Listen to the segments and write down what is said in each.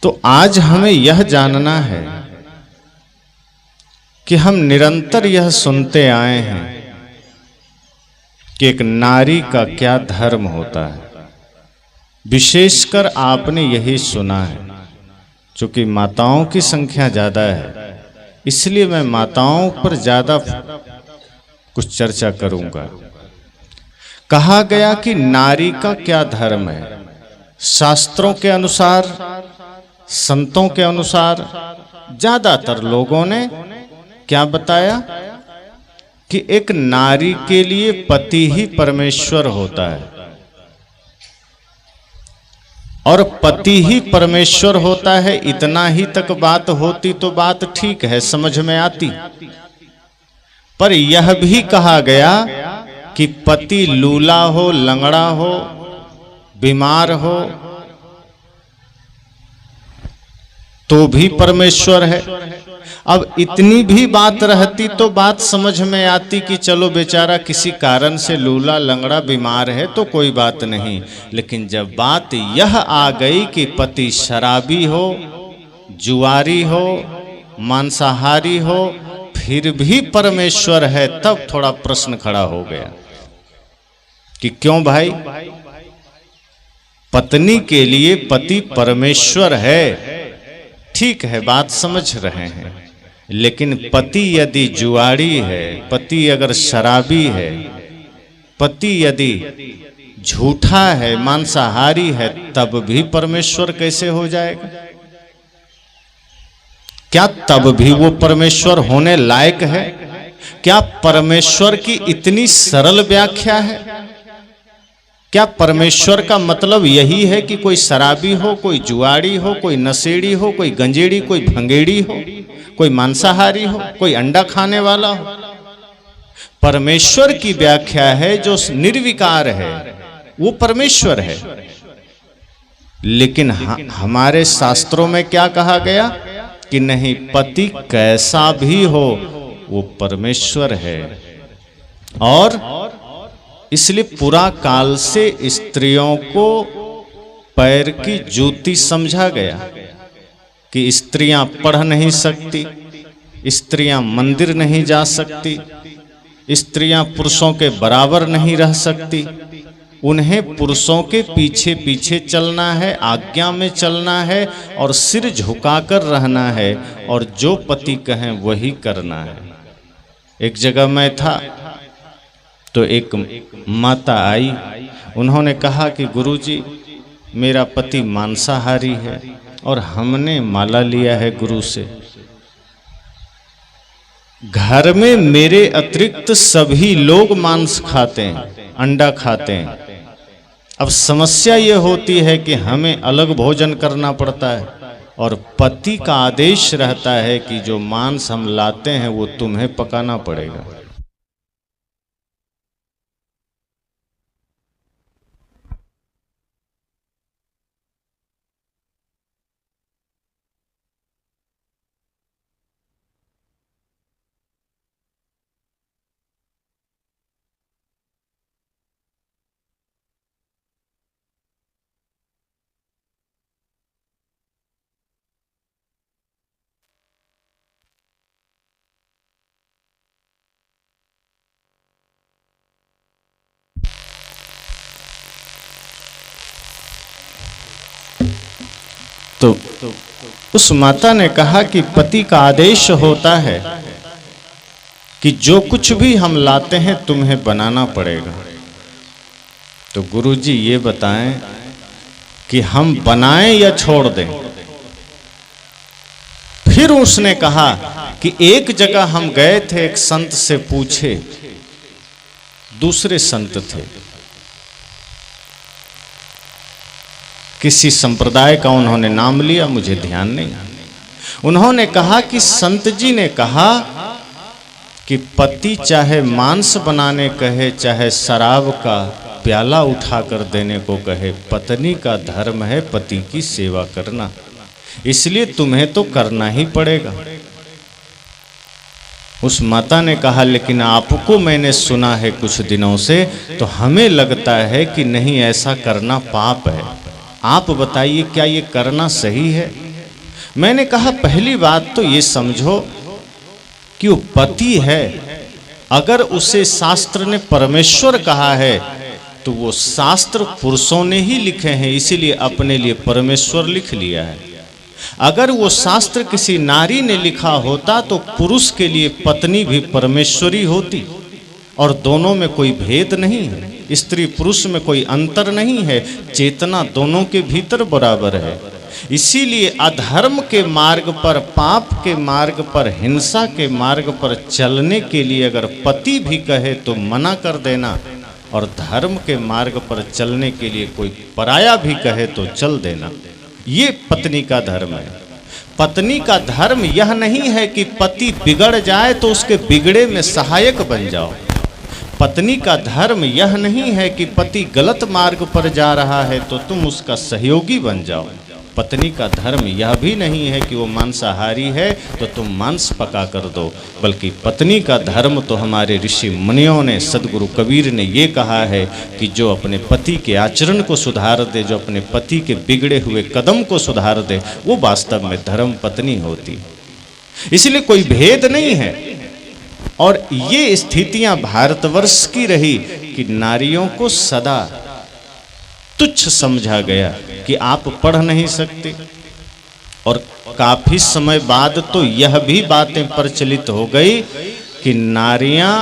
तो आज हमें यह जानना है कि हम निरंतर यह सुनते आए हैं कि एक नारी का क्या धर्म होता है। विशेषकर आपने यही सुना है, चूंकि माताओं की संख्या ज्यादा है इसलिए मैं माताओं पर ज्यादा कुछ चर्चा करूंगा। कहा गया कि नारी का क्या धर्म है। शास्त्रों के अनुसार, संतों के अनुसार ज्यादातर लोगों ने क्या बताया कि एक नारी के लिए पति ही परमेश्वर होता है, और पति ही परमेश्वर होता है। इतना ही तक बात होती तो बात ठीक है, समझ में आती। पर यह भी कहा गया कि पति लूला हो, लंगड़ा हो, बीमार हो तो भी परमेश्वर है। अब इतनी भी बात रहती तो बात समझ में आती कि चलो बेचारा किसी कारण से लूला, लंगड़ा, बीमार है तो कोई बात नहीं। लेकिन जब बात यह आ गई कि पति शराबी हो, जुआरी हो, मांसाहारी हो, फिर भी परमेश्वर है, तब थोड़ा प्रश्न खड़ा हो गया कि क्यों भाई, पत्नी के लिए पति परमेश्वर है, ठीक है, बात समझ रहे हैं। लेकिन पति यदि जुआड़ी है, पति अगर शराबी है, पति यदि झूठा है, मांसाहारी है, तब भी परमेश्वर कैसे हो जाएगा? क्या तब भी वो परमेश्वर होने लायक है? क्या परमेश्वर की इतनी सरल व्याख्या है? क्या परमेश्वर का मतलब यही है कि कोई शराबी हो, कोई जुआड़ी हो, कोई नशेड़ी हो, कोई गंजेड़ी, कोई भंगेड़ी हो, कोई मांसाहारी हो, कोई अंडा खाने वाला हो? परमेश्वर की व्याख्या है जो निर्विकार है, वो परमेश्वर है। लेकिन हमारे शास्त्रों में क्या कहा गया कि नहीं, पति कैसा भी हो वो परमेश्वर है। और इसलिए पूरा काल से स्त्रियों को पैर की जूती समझा गया कि स्त्रियां पढ़ नहीं सकती, स्त्रियां मंदिर नहीं जा सकती, स्त्रियां पुरुषों के बराबर नहीं रह सकती। उन्हें पुरुषों के पीछे पीछे चलना है, आज्ञा में चलना है और सिर झुकाकर रहना है, और जो पति कहें वही करना है। एक जगह मैं था तो एक माता आई, उन्होंने कहा कि गुरुजी मेरा पति मांसाहारी है और हमने माला लिया है गुरु से। घर में मेरे अतिरिक्त सभी लोग मांस खाते हैं, अंडा खाते हैं। अब समस्या ये होती है कि हमें अलग भोजन करना पड़ता है, और पति का आदेश रहता है कि जो मांस हम लाते हैं वो तुम्हें पकाना पड़ेगा। तो उस माता ने कहा कि पति का आदेश होता है कि जो कुछ भी हम लाते हैं तुम्हें बनाना पड़ेगा। तो गुरुजी ये बताएं कि हम बनाएं या छोड़ दें? फिर उसने कहा कि एक जगह हम गए थे, एक संत से पूछे, दूसरे संत थे, किसी संप्रदाय का उन्होंने नाम लिया, मुझे ध्यान नहीं। उन्होंने कहा कि संत जी ने कहा कि पति चाहे मांस बनाने कहे, चाहे शराब का प्याला उठा कर देने को कहे, पत्नी का धर्म है पति की सेवा करना, इसलिए तुम्हें तो करना ही पड़ेगा। उस माता ने कहा लेकिन आपको मैंने सुना है कुछ दिनों से, तो हमें लगता है कि नहीं, ऐसा करना पाप है। आप बताइए क्या ये करना सही है? मैंने कहा पहली बात तो ये समझो कि वो पति है, अगर उसे शास्त्र ने परमेश्वर कहा है तो वो शास्त्र पुरुषों ने ही लिखे हैं, इसीलिए अपने लिए परमेश्वर लिख लिया है। अगर वो शास्त्र किसी नारी ने लिखा होता तो पुरुष के लिए पत्नी भी परमेश्वरी होती, और दोनों में कोई भेद नहीं है, स्त्री पुरुष में कोई अंतर नहीं है, चेतना दोनों के भीतर बराबर है। इसीलिए अधर्म के मार्ग पर, पाप के मार्ग पर, हिंसा के मार्ग पर चलने के लिए अगर पति भी कहे तो मना कर देना, और धर्म के मार्ग पर चलने के लिए कोई पराया भी कहे तो चल देना। ये पत्नी का धर्म है। पत्नी का धर्म यह नहीं है कि पति बिगड़ जाए तो उसके बिगड़े में सहायक बन जाओ। पत्नी का धर्म यह नहीं है कि पति गलत मार्ग पर जा रहा है तो तुम उसका सहयोगी बन जाओ। पत्नी का धर्म यह भी नहीं है कि वो मांसाहारी है तो तुम मांस पका कर दो, बल्कि पत्नी का धर्म तो हमारे ऋषि मुनियों ने, सदगुरु कबीर ने ये कहा है कि जो अपने पति के आचरण को सुधार दे, जो अपने पति के बिगड़े हुए कदम को सुधार दे, वो वास्तव में धर्म पत्नी होती। इसलिए कोई भेद नहीं है। और ये स्थितियां भारतवर्ष की रही कि नारियों को सदा तुच्छ समझा गया कि आप पढ़ नहीं सकते, और काफी समय बाद तो यह भी बातें प्रचलित हो गई कि नारियां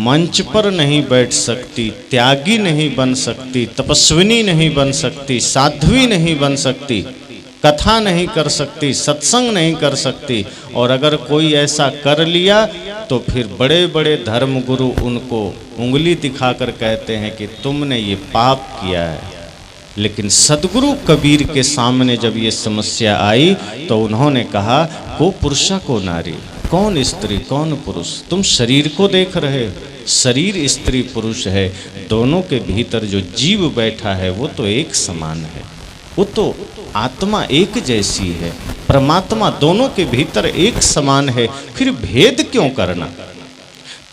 मंच पर नहीं बैठ सकती, त्यागी नहीं बन सकती, तपस्विनी नहीं बन सकती, साध्वी नहीं बन सकती, कथा नहीं कर सकती, सत्संग नहीं कर सकती, और अगर कोई ऐसा कर लिया तो फिर बड़े बड़े धर्मगुरु उनको उंगली दिखाकर कहते हैं कि तुमने ये पाप किया है। लेकिन सदगुरु कबीर के सामने जब ये समस्या आई तो उन्होंने कहा, को पुरुषा को नारी, कौन स्त्री कौन पुरुष, तुम शरीर को देख रहे हो, शरीर स्त्री पुरुष है, दोनों के भीतर जो जीव बैठा है वो तो एक समान है, वो तो आत्मा एक जैसी है, परमात्मा दोनों के भीतर एक समान है, फिर भेद क्यों करना।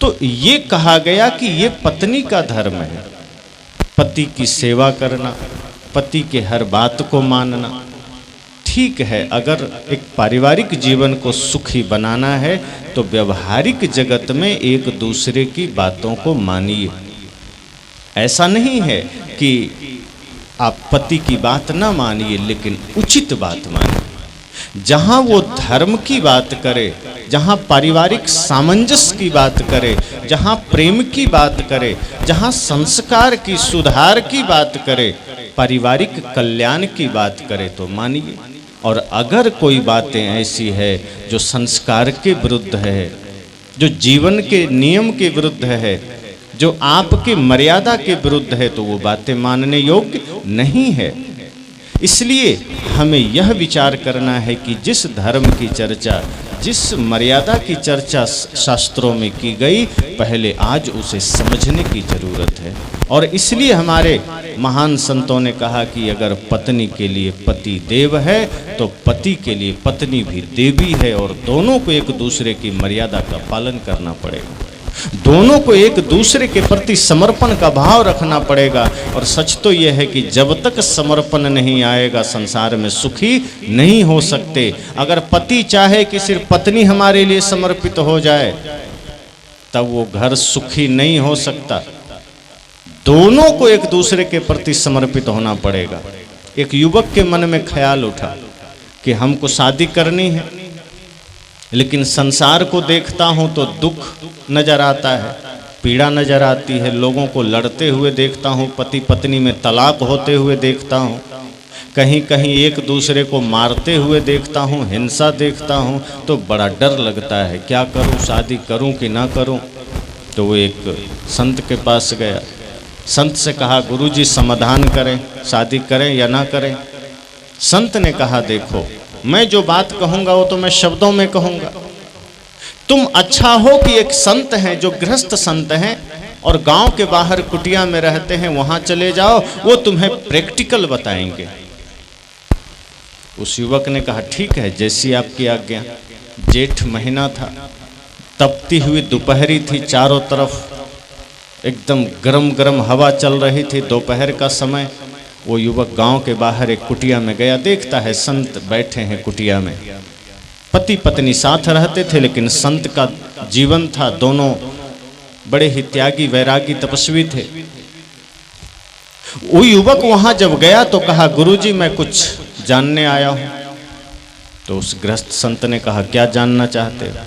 तो ये कहा गया कि ये पत्नी का धर्म है, पति की सेवा करना, पति के हर बात को मानना। ठीक है, अगर एक पारिवारिक जीवन को सुखी बनाना है तो व्यवहारिक जगत में एक दूसरे की बातों को मानिए। ऐसा नहीं है कि आप पति की बात ना मानिए, लेकिन उचित बात मानिए। जहाँ वो धर्म की बात करे, जहाँ पारिवारिक सामंजस्य की बात करे, जहाँ प्रेम की बात करे, जहाँ संस्कार की, सुधार की बात करे, पारिवारिक कल्याण की बात करे तो मानिए। और अगर कोई बातें ऐसी है जो संस्कार के विरुद्ध है, जो जीवन के नियम के विरुद्ध है, जो आपकी मर्यादा के विरुद्ध है, तो वो बातें मानने योग्य नहीं है। इसलिए हमें यह विचार करना है कि जिस धर्म की चर्चा, जिस मर्यादा की चर्चा शास्त्रों में की गई, पहले आज उसे समझने की जरूरत है। और इसलिए हमारे महान संतों ने कहा कि अगर पत्नी के लिए पति देव है तो पति के लिए पत्नी भी देवी है, और दोनों को एक दूसरे की मर्यादा का पालन करना पड़ेगा, दोनों को एक दूसरे के प्रति समर्पण का भाव रखना पड़ेगा। और सच तो यह है कि जब तक समर्पण नहीं आएगा संसार में सुखी नहीं हो सकते। अगर पति चाहे कि सिर्फ पत्नी हमारे लिए समर्पित हो जाए तब वो घर सुखी नहीं हो सकता, दोनों को एक दूसरे के प्रति समर्पित होना पड़ेगा। एक युवक के मन में ख्याल उठा कि हमको शादी करनी है, लेकिन संसार को देखता हूँ तो दुख नजर आता है, पीड़ा नजर आती है, लोगों को लड़ते हुए देखता हूँ, पति पत्नी में तलाक होते हुए देखता हूँ, कहीं कहीं एक दूसरे को मारते हुए देखता हूँ, हिंसा देखता हूँ, तो बड़ा डर लगता है, क्या करूँ, शादी करूँ कि ना करूँ। तो वो एक संत के पास गया, संत से कहा, गुरुजी समाधान करें, शादी करें या ना करें। संत ने कहा, देखो मैं जो बात कहूँगा वो तो मैं शब्दों में कहूँगा, तुम अच्छा हो कि एक संत हैं जो गृहस्थ संत हैं और गांव के बाहर कुटिया में रहते हैं, वहां चले जाओ, वो तुम्हें प्रैक्टिकल बताएंगे। उस युवक ने कहा, ठीक है, जैसी आपकी आज्ञा। जेठ महीना था, तपती हुई दोपहरी थी, चारों तरफ एकदम गरम गरम हवा चल रही थी, दोपहर का समय, वो युवक गांव के बाहर एक कुटिया में गया, देखता है संत बैठे हैं कुटिया में। पति पत्नी साथ रहते थे, लेकिन संत का जीवन था, दोनों बड़े ही त्यागी वैरागी तपस्वी थे। वो युवक वहां जब गया तो कहा, गुरुजी मैं कुछ जानने आया हूं। तो उस गृहस्थ संत ने कहा, क्या जानना चाहते हो?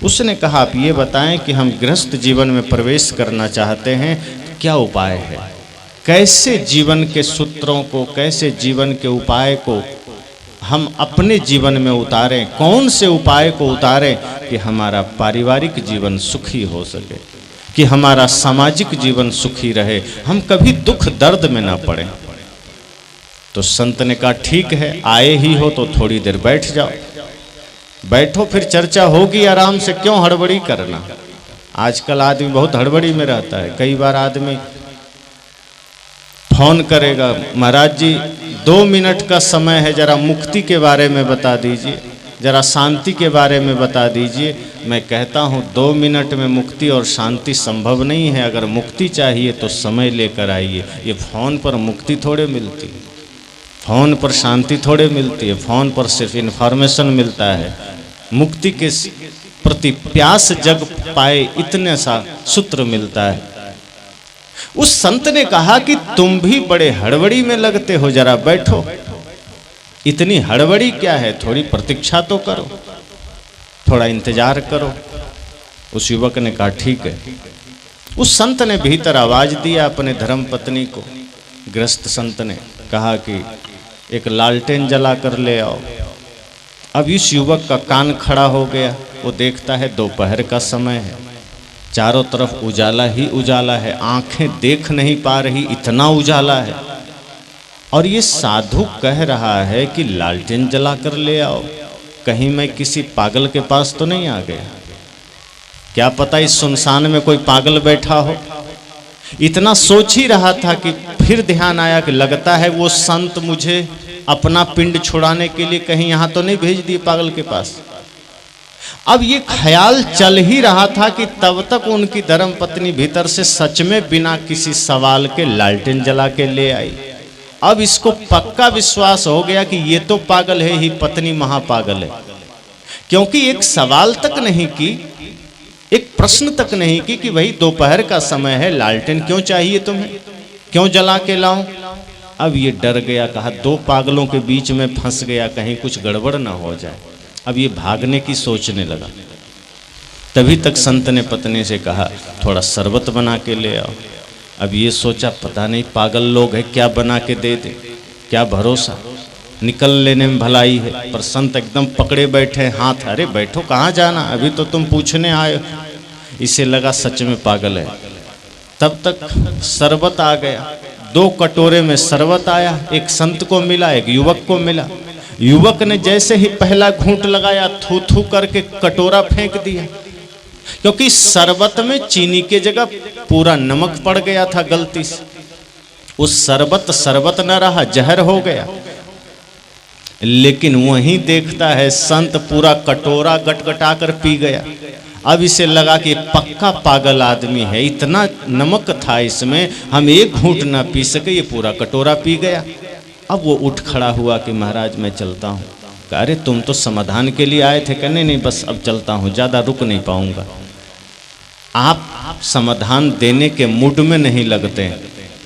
उसने कहा, आप ये बताएं कि हम गृहस्थ जीवन में प्रवेश करना चाहते हैं, क्या उपाय है? कैसे जीवन के सूत्रों को, कैसे जीवन के उपाय को हम अपने जीवन में उतारें? कौन से उपाय को उतारें कि हमारा पारिवारिक जीवन सुखी हो सके, कि हमारा सामाजिक जीवन सुखी रहे, हम कभी दुख दर्द में ना पड़े। तो संत ने कहा, ठीक है, आए ही हो तो थोड़ी देर बैठ जाओ। बैठो, फिर चर्चा होगी आराम से, क्यों हड़बड़ी करना। आजकल आदमी बहुत हड़बड़ी में रहता है। कई बार आदमी फोन करेगा, महाराज जी 2 मिनट का समय है, जरा मुक्ति के बारे में बता दीजिए, जरा शांति के बारे में बता दीजिए। मैं कहता हूँ 2 मिनट में मुक्ति और शांति संभव नहीं है। अगर मुक्ति चाहिए तो समय लेकर आइए। ये फोन पर मुक्ति थोड़े मिलती, फोन पर शांति थोड़े मिलती है, फोन पर सिर्फ इन्फॉर्मेशन मिलता है। मुक्ति के प्रति प्यास जग पाए, इतने सा सूत्र मिलता है। उस संत ने कहा कि तुम भी बड़े हड़बड़ी में लगते हो, जरा बैठो। इतनी हड़बड़ी क्या है, थोड़ी प्रतीक्षा तो करो, थोड़ा इंतजार करो। उस युवक ने कहा, ठीक है। उस संत ने भीतर आवाज दिया अपने धर्म पत्नी को। गृहस्थ संत ने कहा कि एक लालटेन जला कर ले आओ। अब इस युवक का कान खड़ा हो गया। वो देखता है दोपहर का समय है, चारों तरफ उजाला ही उजाला है, आंखें देख नहीं पा रही, इतना उजाला है। और ये साधु कह रहा है कि लालटेन जला कर ले आओ, कहीं मैं किसी पागल के पास तो नहीं आ गया? क्या पता इस सुनसान में कोई पागल बैठा हो। इतना सोच ही रहा था कि फिर ध्यान आया कि लगता है वो संत मुझे अपना पिंड छुड़ाने के लिए कहीं यहाँ तो नहीं भेज दिए पागल के पास। अब ये ख्याल चल ही रहा था कि तब तक उनकी धर्म पत्नी भीतर से सच में बिना किसी सवाल के लालटेन जला के ले आई। अब इसको पक्का विश्वास हो गया कि ये तो पागल है ही, पत्नी महापागल है। क्योंकि एक सवाल तक नहीं की, एक प्रश्न तक नहीं की कि भाई दोपहर का समय है, लालटेन क्यों चाहिए तुम्हें, क्यों जला के लाऊं। अब ये डर गया, कहा 2 पागलों के बीच में फंस गया, कहीं कुछ गड़बड़ ना हो जाए। अब ये भागने की सोचने लगा। तभी तक संत ने पत्नी से कहा, थोड़ा शरबत बना के ले आओ। अब ये सोचा, पता नहीं पागल लोग हैं, क्या बना के दे दे, क्या भरोसा, निकल लेने में भलाई है। पर संत एकदम पकड़े बैठे हाथ। अरे बैठो, कहाँ जाना, अभी तो तुम पूछने आए। इसे लगा सच में पागल है। तब तक शरबत आ गया, 2 कटोरे में शरबत आया। एक संत को मिला, एक युवक को मिला। युवक ने जैसे ही पहला घूंट लगाया, थू थू करके कटोरा फेंक दिया, क्योंकि शरबत में चीनी के जगह पूरा नमक पड़ गया था गलती से। उस शरबत न रहा, जहर हो गया। लेकिन वहीं देखता है संत पूरा कटोरा गटगटा कर पी गया। अब इसे लगा कि पक्का पागल आदमी है, इतना नमक था इसमें, हम एक घूंट ना पी सके, ये पूरा कटोरा पी गया। अब वो उठ खड़ा हुआ कि महाराज मैं चलता हूँ। अरे तुम तो समाधान के लिए आए थे। कहने नहीं, बस अब चलता हूँ, ज़्यादा रुक नहीं पाऊंगा। आप समाधान देने के मूड में नहीं लगते,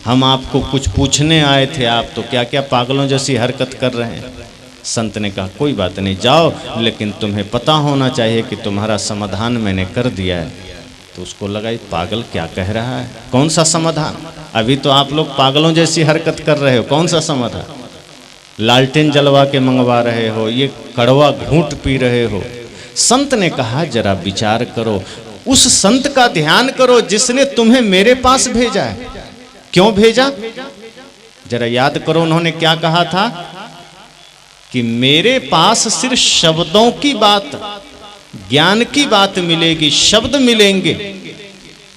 हम आपको कुछ पूछने आए थे, आप तो क्या क्या पागलों जैसी हरकत कर रहे हैं। संत ने कहा, कोई बात नहीं, जाओ, लेकिन तुम्हें पता होना चाहिए कि तुम्हारा समाधान मैंने कर दिया है। तो उसको लगा पागल क्या कह रहा है, कौन सा समाधान, अभी तो आप लोग पागलों जैसी हरकत कर रहे हो, कौन सा समाधान, लालटेन जलवा के मंगवा रहे हो, ये कड़वा घूंट पी रहे हो। संत ने कहा, जरा विचार करो, उस संत का ध्यान करो जिसने तुम्हें मेरे पास भेजा है। क्यों भेजा, जरा याद करो, उन्होंने क्या कहा था कि मेरे पास सिर्फ शब्दों की बात, ज्ञान की बात मिलेगी, शब्द मिलेंगे,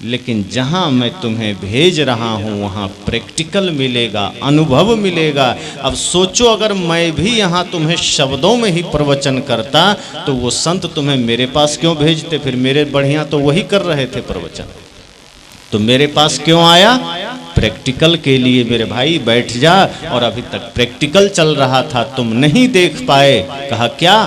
लेकिन जहां मैं तुम्हें भेज रहा हूं वहां प्रैक्टिकल मिलेगा, अनुभव मिलेगा। अब सोचो, अगर मैं भी यहां तुम्हें शब्दों में ही प्रवचन करता तो वो संत तुम्हें मेरे पास क्यों भेजते, फिर मेरे बढ़िया तो वही कर रहे थे प्रवचन, तो मेरे पास क्यों आया। प्रैक्टिकल के लिए मेरे भाई बैठ जा, और अभी तक प्रैक्टिकल चल रहा था, तुम नहीं देख पाए। कहा क्या?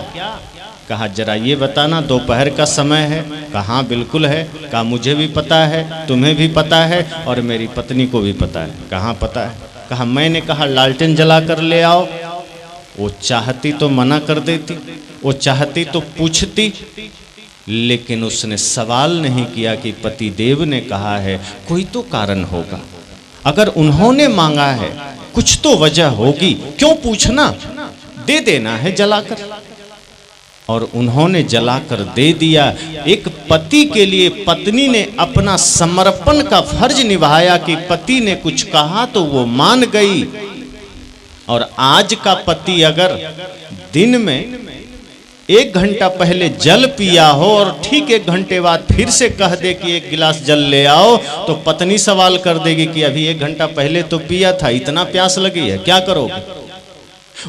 कहा जरा ये बताना, दोपहर का समय है। कहा बिल्कुल है। कहा मुझे भी पता है, तुम्हें भी पता है, और मेरी पत्नी को भी पता है। कहाँ पता है? कहा मैंने कहा लालटेन जला कर ले आओ। वो चाहती तो मना कर देती, वो चाहती तो पूछती, लेकिन उसने सवाल नहीं किया कि पति देव ने कहा है, कोई तो कारण होगा। अगर उन्होंने मांगा है कुछ तो वजह होगी, क्यों पूछना? दे देना है जलाकर। और उन्होंने जलाकर दे दिया। एक पति के लिए पत्नी ने अपना समर्पण का फर्ज निभाया कि पति ने कुछ कहा तो वो मान गई। और आज का पति अगर दिन में 1 घंटा पहले जल पिया हो और ठीक 1 घंटे बाद फिर से कह दे कि 1 गिलास जल ले आओ, तो पत्नी सवाल कर देगी कि अभी 1 घंटा पहले तो पिया था, इतना प्यास लगी है, क्या करोगे?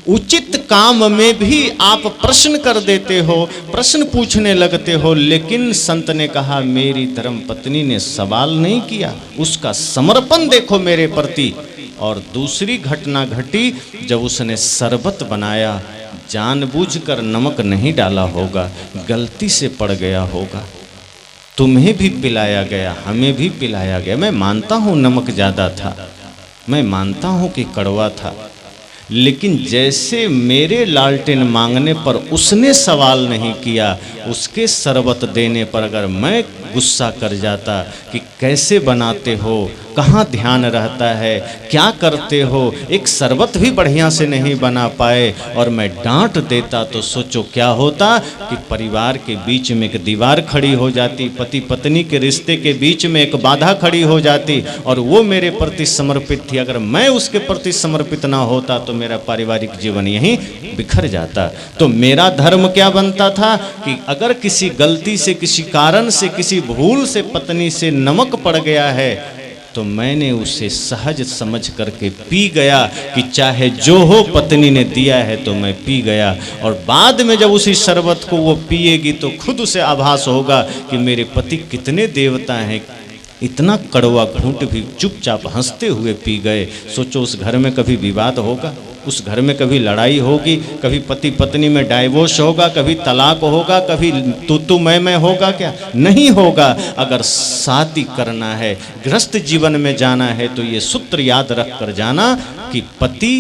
उचित काम में भी आप प्रश्न कर देते हो, प्रश्न पूछने लगते हो, लेकिन संत ने कहा मेरी धर्म पत्नी ने सवाल नहीं किया, उसका समर्पण देखो मेरे प्रति। और दूसरी घटना घटी जब उसने शरबत बनाया, जानबूझकर नमक नहीं डाला होगा, गलती से पड़ गया होगा, तुम्हें भी पिलाया गया, हमें भी पिलाया गया। मैं मानता हूँ नमक ज़्यादा था, मैं मानता हूँ कि कड़वा था, लेकिन जैसे मेरे लालटेन मांगने पर उसने सवाल नहीं किया, उसके शरबत देने पर अगर मैं गुस्सा कर जाता कि कैसे बनाते हो, कहाँ ध्यान रहता है, क्या करते हो, एक शरबत भी बढ़िया से नहीं बना पाए, और मैं डांट देता, तो सोचो क्या होता कि परिवार के बीच में एक दीवार खड़ी हो जाती, पति पत्नी के रिश्ते के बीच में एक बाधा खड़ी हो जाती। और वो मेरे प्रति समर्पित थी, अगर मैं उसके प्रति समर्पित ना होता तो मेरा पारिवारिक जीवन यहीं बिखर जाता। तो मेरा धर्म क्या बनता था कि अगर किसी गलती से, किसी कारण से, किसी भूल से पत्नी से नमक पड़ गया है, तो मैंने उसे सहज समझ करके पी गया कि चाहे जो हो, पत्नी ने दिया है तो मैं पी गया। और बाद में जब उसी शरबत को वो पिएगी तो खुद उसे आभास होगा कि मेरे पति कितने देवता हैं, इतना कड़वा घूंट भी चुपचाप हंसते हुए पी गए। सोचो उस घर में कभी विवाद होगा, उस घर में कभी लड़ाई होगी, कभी पति पत्नी में डाइवोर्स होगा, कभी तलाक होगा, कभी तू मैं होगा? क्या नहीं होगा। अगर शादी करना है, गृहस्थ जीवन में जाना है, तो ये सूत्र याद रख कर जाना कि पति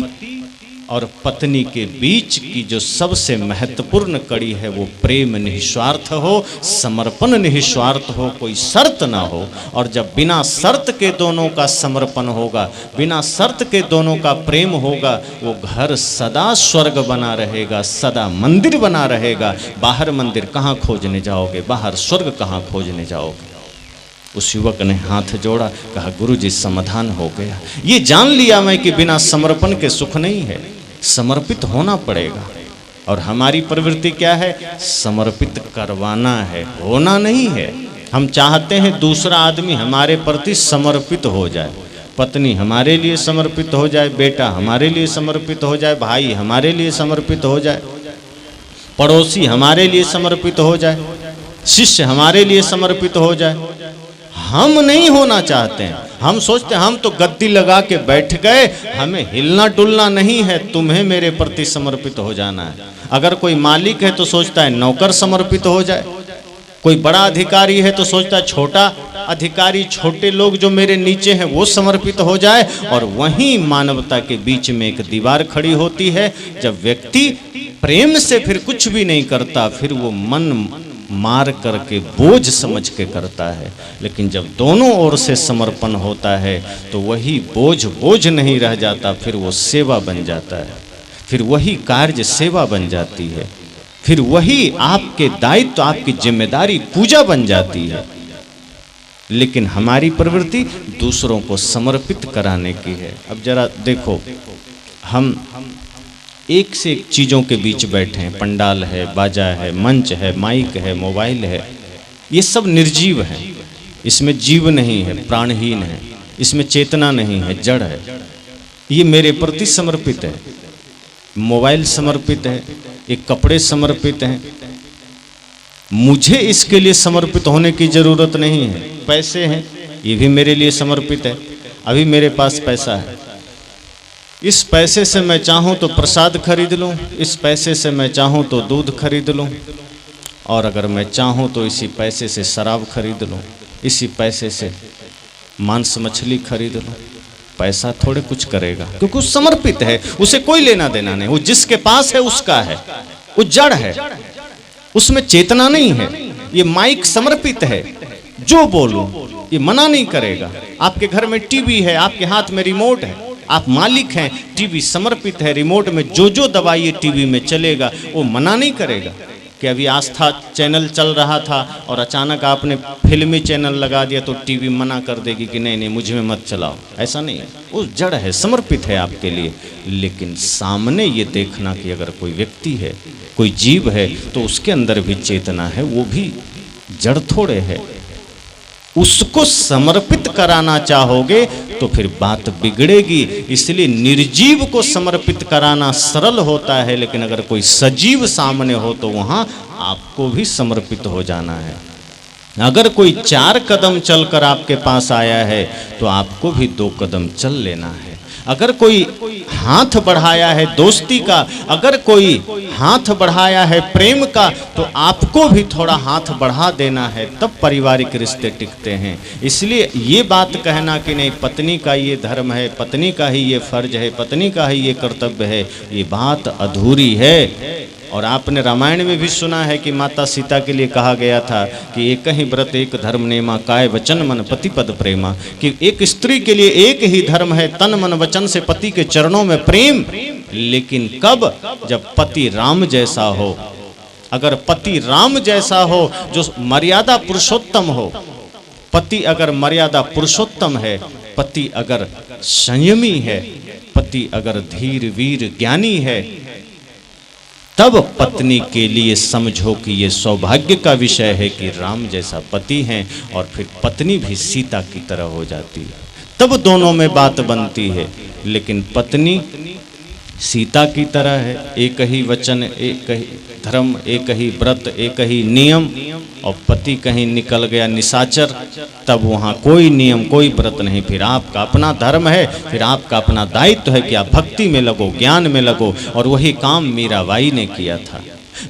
और पत्नी के बीच की जो सबसे महत्वपूर्ण कड़ी है वो प्रेम निस्वार्थ हो, समर्पण निस्वार्थ हो, कोई शर्त ना हो। और जब बिना शर्त के दोनों का समर्पण होगा, बिना शर्त के दोनों का प्रेम होगा, वो घर सदा स्वर्ग बना रहेगा, सदा मंदिर बना रहेगा। बाहर मंदिर कहाँ खोजने जाओगे, बाहर स्वर्ग कहाँ खोजने जाओगे? उस युवक ने हाथ जोड़ा, कहा गुरुजी समाधान हो गया। ये जान लिया मैं कि बिना समर्पण के सुख नहीं है, समर्पित होना पड़ेगा। और हमारी प्रवृत्ति क्या है? समर्पित करवाना है, होना नहीं है। हम चाहते हैं दूसरा आदमी हमारे प्रति समर्पित हो जाए, पत्नी हमारे लिए समर्पित हो जाए, बेटा हमारे लिए समर्पित हो जाए, भाई हमारे लिए समर्पित हो जाए, पड़ोसी हमारे लिए समर्पित हो जाए, शिष्य हमारे लिए समर्पित हो जाए। हम नहीं होना चाहते हैं। हम सोचते हैं हम तो गद्दी लगा के बैठ गए, हमें हिलना डुलना नहीं है, तुम्हें मेरे प्रति समर्पित हो जाना है। अगर कोई मालिक है तो सोचता है नौकर समर्पित हो जाए, कोई बड़ा अधिकारी है तो सोचता है छोटा अधिकारी, छोटे लोग जो मेरे नीचे हैं वो समर्पित हो जाए। और वहीं मानवता के बीच में एक दीवार खड़ी होती है। जब व्यक्ति प्रेम से फिर कुछ भी नहीं करता, फिर वो मन मार करके बोझ समझ के करता है। लेकिन जब दोनों ओर से समर्पण होता है तो वही बोझ नहीं रह जाता, फिर वो सेवा बन जाता है, फिर वही कार्य सेवा बन जाती है, फिर वही आपके दायित्व, आपकी जिम्मेदारी पूजा बन जाती है। लेकिन हमारी प्रवृत्ति दूसरों को समर्पित कराने की है। अब जरा देखो, हम एक से एक चीज़ों के बीच बैठे हैं, पंडाल है, बाजा है, मंच है, माइक है, मोबाइल है, ये सब निर्जीव हैं, इसमें जीव नहीं है, प्राणहीन है, इसमें चेतना नहीं है, जड़ है। ये मेरे प्रति समर्पित है, मोबाइल समर्पित है, एक कपड़े समर्पित हैं, मुझे इसके लिए समर्पित होने की जरूरत नहीं है। पैसे हैं, ये भी मेरे लिए समर्पित है। अभी मेरे पास पैसा है, इस पैसे से मैं चाहूँ तो प्रसाद खरीद लूँ, इस पैसे से मैं चाहूँ तो दूध खरीद लूँ, और अगर मैं चाहूँ तो इसी पैसे से शराब खरीद लूँ, इसी पैसे से मांस मछली खरीद लूँ। पैसा थोड़े कुछ करेगा, क्योंकि वो समर्पित है, उसे कोई लेना देना नहीं। वो जिसके पास है उसका है, वो जड़ है, उसमें चेतना नहीं है। ये माइक समर्पित है, जो बोलूं ये मना नहीं करेगा। आपके घर में टीवी है, आपके हाथ में रिमोट है, आप मालिक हैं, टीवी समर्पित है, रिमोट में जो जो दबाइए टीवी में चलेगा, वो मना नहीं करेगा। कि अभी आस्था चैनल चल रहा था और अचानक आपने फिल्मी चैनल लगा दिया तो टीवी मना कर देगी कि नहीं नहीं मुझ में मत चलाओ, ऐसा नहीं है। वो जड़ है, समर्पित है आपके लिए। लेकिन सामने ये देखना कि अगर कोई व्यक्ति है, कोई जीव है, तो उसके अंदर भी चेतना है, वो भी जड़ थोड़े है। उसको समर्पित कराना चाहोगे तो फिर बात बिगड़ेगी। इसलिए निर्जीव को समर्पित कराना सरल होता है, लेकिन अगर कोई सजीव सामने हो तो वहां आपको भी समर्पित हो जाना है। अगर कोई 4 कदम चलकर आपके पास आया है तो आपको भी 2 कदम चल लेना है। अगर कोई हाथ बढ़ाया है दोस्ती का, अगर कोई हाथ बढ़ाया है प्रेम का, तो आपको भी थोड़ा हाथ बढ़ा देना है, तब पारिवारिक रिश्ते टिकते हैं। इसलिए ये बात कहना कि नहीं पत्नी का ये धर्म है, पत्नी का ही ये फर्ज है, पत्नी का ही ये कर्तव्य है, ये बात अधूरी है। और आपने रामायण में भी सुना है कि माता सीता के लिए कहा गया था कि एक ही व्रत एक धर्म नेमा, काय वचन मन पति पद प्रेमा, कि एक स्त्री के लिए एक ही धर्म है, तन मन वचन से पति के चरणों में प्रेम। लेकिन कब? जब पति राम जैसा हो। अगर पति राम जैसा हो, जो मर्यादा पुरुषोत्तम हो, पति अगर मर्यादा पुरुषोत्तम है, पति अगर संयमी है, पति अगर धीर वीर ज्ञानी है, तब पत्नी के लिए समझो कि ये सौभाग्य का विषय है कि राम जैसा पति हैं, और फिर पत्नी भी सीता की तरह हो जाती है। तब दोनों में बात बनती है। लेकिन पत्नी सीता की तरह है, एक ही वचन, एक ही धर्म, एक ही व्रत, एक ही नियम, और पति कहीं निकल गया निशाचर, तब वहाँ कोई नियम कोई व्रत नहीं। फिर आपका अपना धर्म है, फिर आपका अपना दायित्व है कि आप भक्ति में लगो, ज्ञान में लगो। और वही काम मीराबाई ने किया था।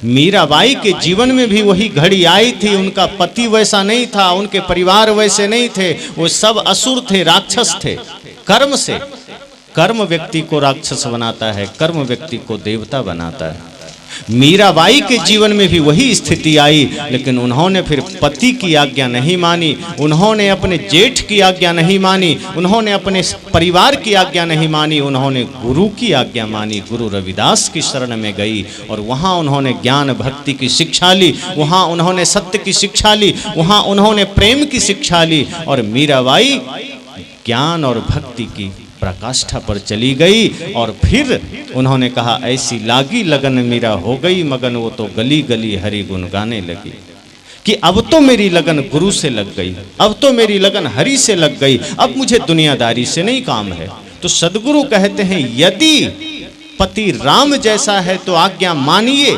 मीराबाई के जीवन में भी वही घड़ी आई थी। उनका पति वैसा नहीं था, उनके परिवार वैसे नहीं थे, वो सब असुर थे, राक्षस थे। कर्म से, कर्म व्यक्ति को राक्षस बनाता है, कर्म व्यक्ति को देवता बनाता है। मीराबाई के जीवन में भी वही स्थिति आई, लेकिन उन्होंने फिर पति की आज्ञा नहीं मानी, उन्होंने अपने जेठ की आज्ञा नहीं मानी, उन्होंने अपने परिवार की आज्ञा नहीं मानी, उन्होंने गुरु की आज्ञा मानी। गुरु रविदास की शरण में गई और वहाँ उन्होंने ज्ञान भक्ति की शिक्षा ली, वहाँ उन्होंने सत्य की शिक्षा ली, वहाँ उन्होंने प्रेम की शिक्षा ली। और मीराबाई ज्ञान और भक्ति की प्रकाष्ठा पर चली गई। और फिर उन्होंने कहा, ऐसी लागी लगन मीरा हो गई मगन, वो तो गली गली हरि गुण गाने लगी। कि अब तो मेरी लगन गुरु से लग गई, अब तो मेरी लगन हरि से लग गई, अब मुझे दुनियादारी से नहीं काम है। तो सदगुरु कहते हैं, यदि पति राम जैसा है तो आज्ञा मानिए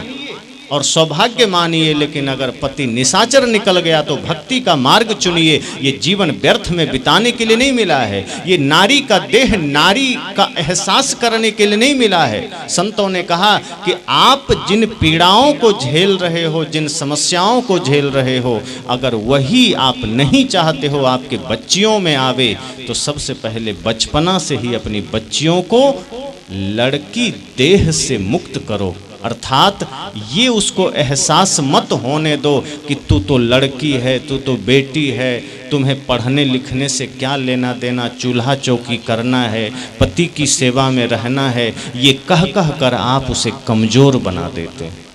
और सौभाग्य मानिए, लेकिन अगर पति निशाचर निकल गया तो भक्ति का मार्ग चुनिए। ये जीवन व्यर्थ में बिताने के लिए नहीं मिला है, ये नारी का देह नारी का एहसास करने के लिए नहीं मिला है। संतों ने कहा कि आप जिन पीड़ाओं को झेल रहे हो, जिन समस्याओं को झेल रहे हो, अगर वही आप नहीं चाहते हो आपके बच्चियों में आवे, तो सबसे पहले बचपना से ही अपनी बच्चियों को लड़की देह से मुक्त करो। अर्थात ये उसको एहसास मत होने दो कि तू तो लड़की है, तू तो बेटी है, तुम्हें पढ़ने लिखने से क्या लेना देना, चूल्हा चौकी करना है, पति की सेवा में रहना है। ये कह कह कर आप उसे कमज़ोर बना देते हैं।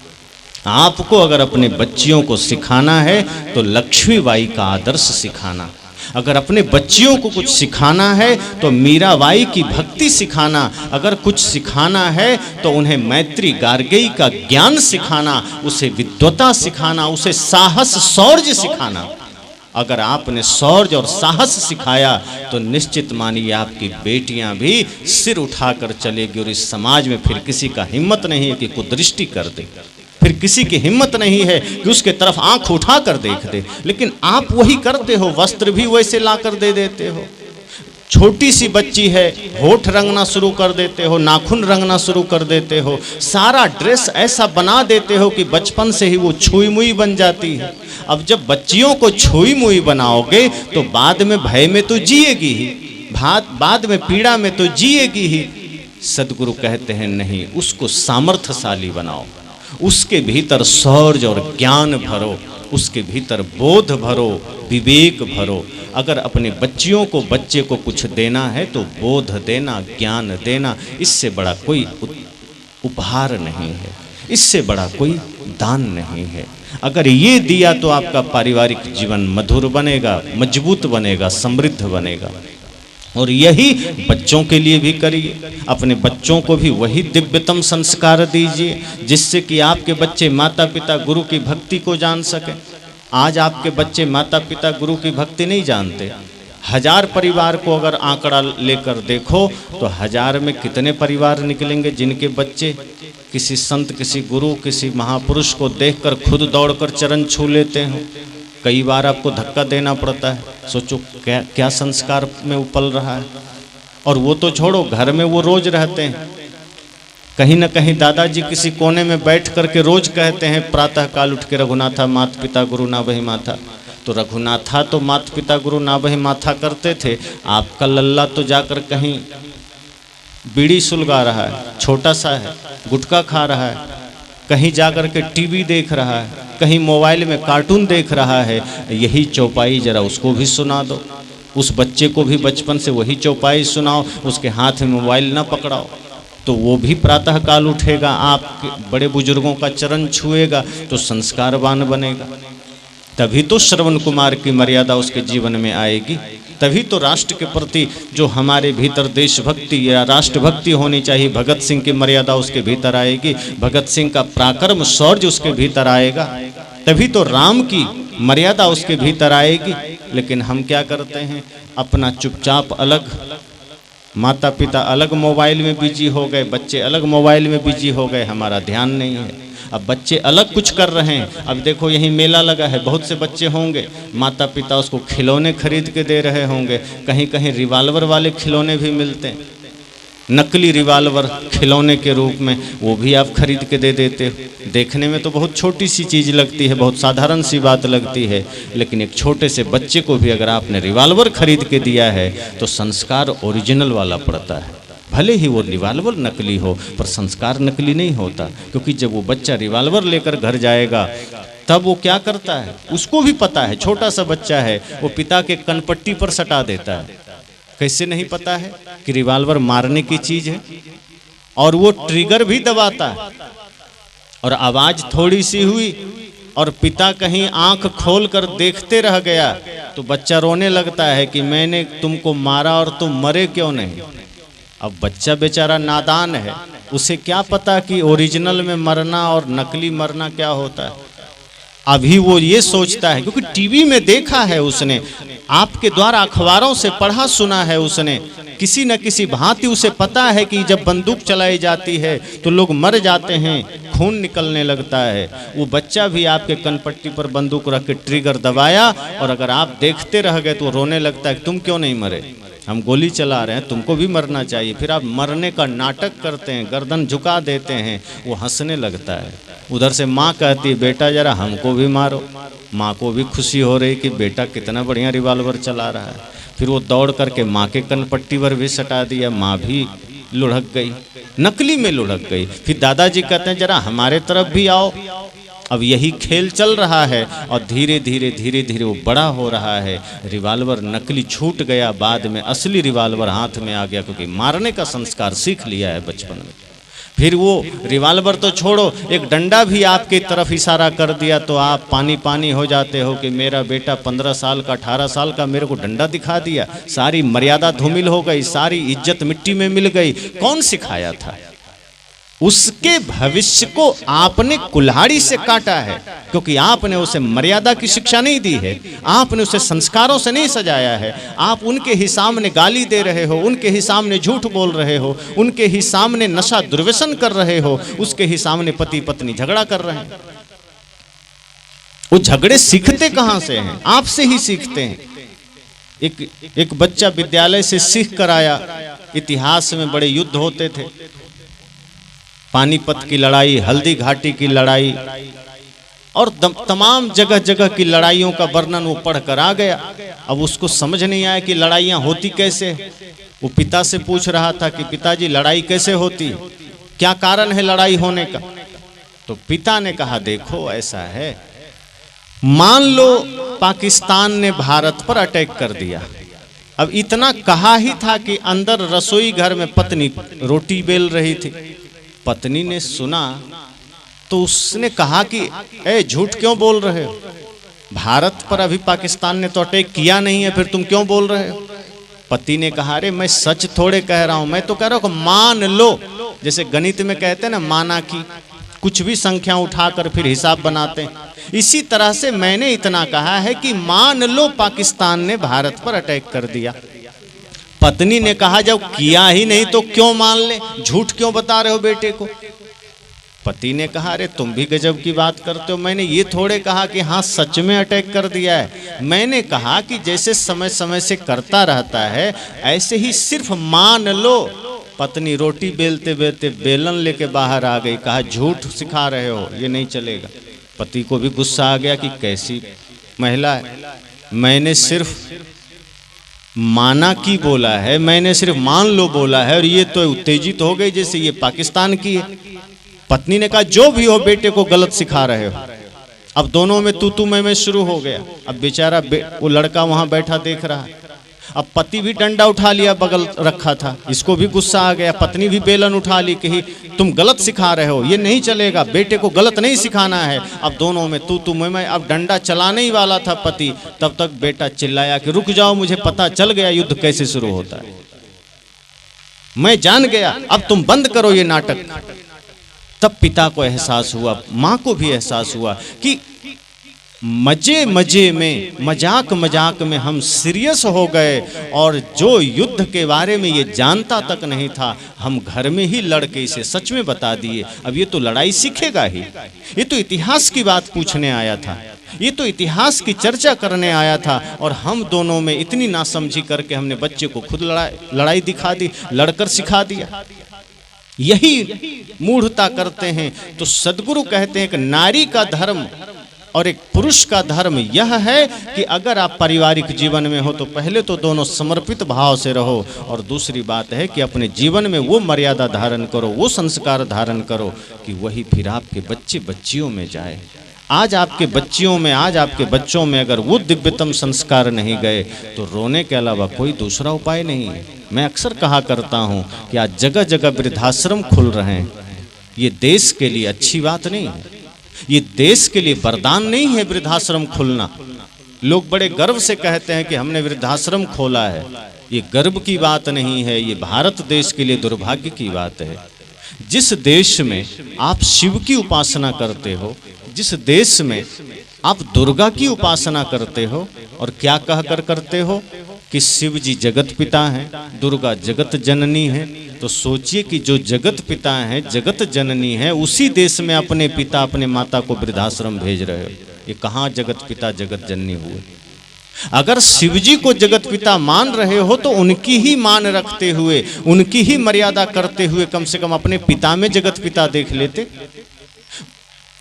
आपको अगर अपने बच्चियों को सिखाना है तो लक्ष्मीबाई का आदर्श सिखाना, अगर अपने बच्चियों को कुछ सिखाना है तो मीराबाई की भक्ति सिखाना, अगर कुछ सिखाना है तो उन्हें मैत्री गार्गेयी का ज्ञान सिखाना, उसे विद्वता सिखाना, उसे साहस शौर्य सिखाना। अगर आपने शौर्य और साहस सिखाया तो निश्चित मानिए आपकी बेटियां भी सिर उठाकर चलेगी, और इस समाज में फिर किसी का हिम्मत नहीं है कि कुदृष्टि कर दे, फिर किसी की हिम्मत नहीं है कि उसके तरफ आंख उठा कर देख दे। लेकिन आप वही करते हो, वस्त्र भी वैसे ला कर दे देते हो, छोटी सी बच्ची है, होठ रंगना शुरू कर देते हो, नाखून रंगना शुरू कर देते हो, सारा ड्रेस ऐसा बना देते हो कि बचपन से ही वो छुई मुई बन जाती है। अब जब बच्चियों को छुई मुई बनाओगे तो बाद में भय में तो जिएगी ही, बाद में पीड़ा में तो जिएगी ही। सदगुरु कहते हैं नहीं, उसको सामर्थ्यशाली बनाओ, उसके भीतर शौर्य और ज्ञान भरो, उसके भीतर बोध भरो, विवेक भरो। अगर अपने बच्चे को कुछ देना है तो बोध देना, ज्ञान देना, इससे बड़ा कोई उपहार नहीं है, इससे बड़ा कोई दान नहीं है। अगर ये दिया तो आपका पारिवारिक जीवन मधुर बनेगा, मजबूत बनेगा, समृद्ध बनेगा। और यही बच्चों के लिए भी करिए, अपने बच्चों को भी वही दिव्यतम संस्कार दीजिए जिससे कि आपके बच्चे माता पिता गुरु की भक्ति को जान सकें। आज आपके बच्चे माता पिता गुरु की भक्ति नहीं जानते। 1000 परिवार को अगर आंकड़ा लेकर देखो तो 1000 में कितने परिवार निकलेंगे जिनके बच्चे किसी संत, किसी गुरु, किसी महापुरुष को देखकर खुद दौड़कर चरण छू लेते हो। कई बार आपको धक्का देना पड़ता है, सोचो क्या संस्कार में उपल रहा है। और वो तो छोड़ो, घर में वो रोज रहते हैं, कहीं न कहीं दादाजी किसी कोने में बैठ करके रोज कहते हैं प्रातः काल उठ के रघुनाथा मात पिता गुरु ना बही माथा। तो रघुनाथा तो मात पिता गुरु ना बही माथा करते थे, आपका लल्ला तो जाकर कहीं बीड़ी सुलगा रहा है, छोटा सा है, गुटखा खा रहा है, कहीं जाकर के टीवी देख रहा है, कहीं मोबाइल में कार्टून देख रहा है। यही चौपाई जरा उसको भी सुना दो, उस बच्चे को भी बचपन से वही चौपाई सुनाओ, उसके हाथ में मोबाइल ना पकड़ाओ, तो वो भी प्रातः काल उठेगा, आपके बड़े बुजुर्गों का चरण छुएगा, तो संस्कारवान बनेगा। तभी तो श्रवण कुमार की मर्यादा उसके जीवन में आएगी, तभी तो राष्ट्र के प्रति जो हमारे भीतर देशभक्ति या राष्ट्रभक्ति होनी चाहिए, भगत सिंह की मर्यादा उसके भीतर आएगी, भगत सिंह का पराक्रम शौर्य उसके भीतर आएगा, तभी तो राम की मर्यादा उसके भीतर आएगी। लेकिन हम क्या करते हैं, अपना चुपचाप अलग, माता पिता अलग मोबाइल में बिजी हो गए, बच्चे अलग मोबाइल में बिजी हो गए, हमारा ध्यान नहीं है। अब बच्चे अलग कुछ कर रहे हैं। अब देखो यहीं मेला लगा है, बहुत से बच्चे होंगे, माता पिता उसको खिलौने खरीद के दे रहे होंगे, कहीं कहीं रिवाल्वर वाले खिलौने भी मिलते हैं, नकली रिवाल्वर खिलौने के रूप में, वो भी आप खरीद के दे देते हो। देखने में तो बहुत छोटी सी चीज़ लगती है, बहुत साधारण सी बात लगती है, लेकिन एक छोटे से बच्चे को भी अगर आपने रिवाल्वर खरीद के दिया है तो संस्कार ओरिजिनल वाला पड़ता है। भले ही वो रिवाल्वर नकली हो, पर संस्कार नकली नहीं होता, क्योंकि जब वो बच्चा रिवाल्वर लेकर घर जाएगा तब वो क्या करता है, उसको भी पता है, छोटा सा बच्चा है, वो पिता के कनपट्टी पर सटा देता है। कैसे नहीं पता है कि रिवाल्वर मारने की चीज है, और वो ट्रिगर भी दबाता है, और आवाज थोड़ी सी हुई और पिता कहीं आंख खोल कर देखते रह गया तो बच्चा रोने लगता है कि मैंने तुमको मारा और तुम मरे क्यों नहीं। अब बच्चा बेचारा नादान है, उसे क्या पता कि ओरिजिनल में मरना और नकली मरना क्या होता है। अभी वो ये सोचता है, क्योंकि टीवी में देखा है उसने, आपके द्वारा अखबारों से पढ़ा सुना है उसने, किसी न किसी भांति उसे पता है कि जब बंदूक चलाई जाती है तो लोग मर जाते हैं, खून निकलने लगता है। वो बच्चा भी आपके कनपट्टी पर बंदूक रख के ट्रिगर दबाया, और अगर आप देखते रह गए तो रोने लगता है कि तुम क्यों नहीं मरे, हम गोली चला रहे हैं, तुमको भी मरना चाहिए। फिर आप मरने का नाटक करते हैं, गर्दन झुका देते हैं, वो हंसने लगता है। उधर से माँ कहती है बेटा जरा हमको भी मारो, माँ को भी खुशी हो रही कि बेटा कितना बढ़िया रिवाल्वर चला रहा है। फिर वो दौड़ करके माँ के कनपट्टी पर भी सटा दिया, माँ भी लुढ़क गई, नकली में लुढ़क गई। फिर दादाजी कहते हैं जरा हमारे तरफ भी आओ। अब यही खेल चल रहा है, और धीरे धीरे धीरे धीरे वो बड़ा हो रहा है। रिवाल्वर नकली छूट गया, बाद में असली रिवाल्वर हाथ में आ गया, क्योंकि मारने का संस्कार सीख लिया है बचपन में। फिर वो रिवाल्वर तो छोड़ो, एक डंडा भी आपकी तरफ इशारा कर दिया तो आप पानी पानी हो जाते हो कि मेरा बेटा 15 साल का 18 साल का मेरे को डंडा दिखा दिया, सारी मर्यादा धूमिल हो गई, सारी इज्जत मिट्टी में मिल गई। कौन सिखाया था? उसके भविष्य को आपने कुल्हाड़ी से काटा है, क्योंकि आपने उसे मर्यादा की शिक्षा नहीं दी है, आपने उसे संस्कारों से नहीं सजाया है। आप उनके ही सामने गाली दे रहे हो, उनके ही सामने झूठ बोल रहे हो, उनके ही सामने नशा दुर्व्यसन कर रहे हो, उसके ही सामने पति पत्नी झगड़ा कर रहे हैं। वो झगड़े सीखते कहां से हैं? आपसे ही सीखते हैं। एक बच्चा विद्यालय से सीख कर आया, इतिहास में बड़े युद्ध होते थे, पानीपत की लड़ाई, हल्दी घाटी की लड़ाई और तमाम जगह जगह की लड़ाइयों का वर्णन वो पढ़ कर आ गया। अब उसको समझ नहीं आया कि लड़ाइयाँ होती कैसे। वो पिता से पूछ रहा था कि पिताजी लड़ाई कैसे होती, क्या कारण है लड़ाई होने का। तो पिता ने कहा देखो ऐसा है, मान लो पाकिस्तान ने भारत पर अटैक कर दिया। अब इतना कहा ही था कि अंदर रसोई घर में पत्नी रोटी बेल रही थी। पत्नी ने सुना तो उसने कहा कि ए झूठ क्यों बोल रहे हो, भारत पर अभी पाकिस्तान ने तो अटैक किया नहीं है, फिर तुम क्यों बोल रहे हो। पति ने कहा अरे मैं सच थोड़े कह रहा हूं, मैं तो कह रहा हूं मान लो, जैसे गणित में कहते हैं ना माना कि, कुछ भी संख्या उठाकर फिर हिसाब बनाते हैं, इसी तरह से मैंने इतना कहा है कि मान लो पाकिस्तान ने भारत पर अटैक कर दिया। पत्नी ने कहा जब किया ही नहीं तो क्यों मान ले, झूठ क्यों बता रहे हो बेटे को। पति ने कहा अरे तुम भी गजब की बात करते हो, मैंने ये थोड़े कहा कि हाँ सच में अटैक कर दिया है, मैंने कहा कि जैसे समय समय से करता रहता है ऐसे ही सिर्फ मान लो। पत्नी रोटी बेलते बेलते बेलन लेके बाहर आ गई, कहा झूठ सिखा रहे हो, ये नहीं चलेगा। पति को भी गुस्सा आ गया कि कैसी महिला है, मैंने सिर्फ माना की बोला है, मैंने सिर्फ मान लो बोला है और ये तो उत्तेजित हो गई जैसे ये पाकिस्तान की है। पत्नी ने कहा जो भी हो बेटे को गलत सिखा रहे हो। अब दोनों में तू मैं शुरू हो गया। अब बेचारा वो लड़का वहां बैठा देख रहा है। अब पति भी डंडा उठा लिया, बगल रखा था, इसको भी गुस्सा आ गया। पत्नी भी बेलन उठा ली कि तुम गलत सिखा रहे हो, ये नहीं चलेगा, बेटे को गलत नहीं सिखाना है। अब दोनों में तू मैं। अब डंडा चलाने ही वाला था पति, तब तक बेटा चिल्लाया कि रुक जाओ, मुझे पता चल गया युद्ध कैसे शुरू होता है, मैं जान गया, अब तुम बंद करो ये नाटक। तब पिता को एहसास हुआ, माँ को भी एहसास हुआ कि मजे मजे में, मजाक मजाक में हम सीरियस हो गए और जो युद्ध के बारे में ये जानता तक नहीं था हम घर में ही लड़के इसे सच में बता दिए। अब ये तो लड़ाई सीखेगा ही, ये तो इतिहास की बात पूछने आया था, ये तो इतिहास की चर्चा करने आया था और हम दोनों में इतनी नासमझी करके हमने बच्चे को खुद लड़ाई दिखा दी, लड़कर सिखा दिया। यही मूढ़ता करते हैं। तो सदगुरु कहते हैं कि नारी का धर्म और एक पुरुष का धर्म यह है कि अगर आप पारिवारिक जीवन में हो तो पहले तो दोनों समर्पित भाव से रहो, और दूसरी बात है कि अपने जीवन में वो मर्यादा धारण करो, वो संस्कार धारण करो कि वही फिर आपके बच्चे बच्चियों में जाए। आज आपके बच्चियों में, आज आपके बच्चों में अगर वो दिव्यतम संस्कार नहीं गए तो रोने के अलावा कोई दूसरा उपाय नहीं है। मैं अक्सर कहा करता हूँ कि आज जगह जगह वृद्धाश्रम खुल रहे हैं, ये देश के लिए अच्छी बात नहीं है, ये देश के लिए वरदान नहीं है वृद्धाश्रम खुलना। लोग बड़े गर्व से कहते हैं कि हमने वृद्धाश्रम खोला है, ये गर्व की बात नहीं है, ये भारत देश के लिए दुर्भाग्य की बात है। जिस देश में आप शिव की उपासना करते हो, जिस देश में आप दुर्गा की उपासना करते हो और क्या कहकर करते हो कि शिव जी जगत पिता हैं, दुर्गा जगत जननी है, तो सोचिए कि जो जगत पिता हैं, जगत जननी है, उसी देश में अपने पिता अपने माता को वृद्धाश्रम भेज रहे हो। ये कहाँ जगत पिता जगत जननी हुए। अगर शिव जी को जगत पिता मान रहे हो तो उनकी ही मान रखते हुए, उनकी ही मर्यादा करते हुए कम से कम अपने पिता में जगत पिता देख लेते।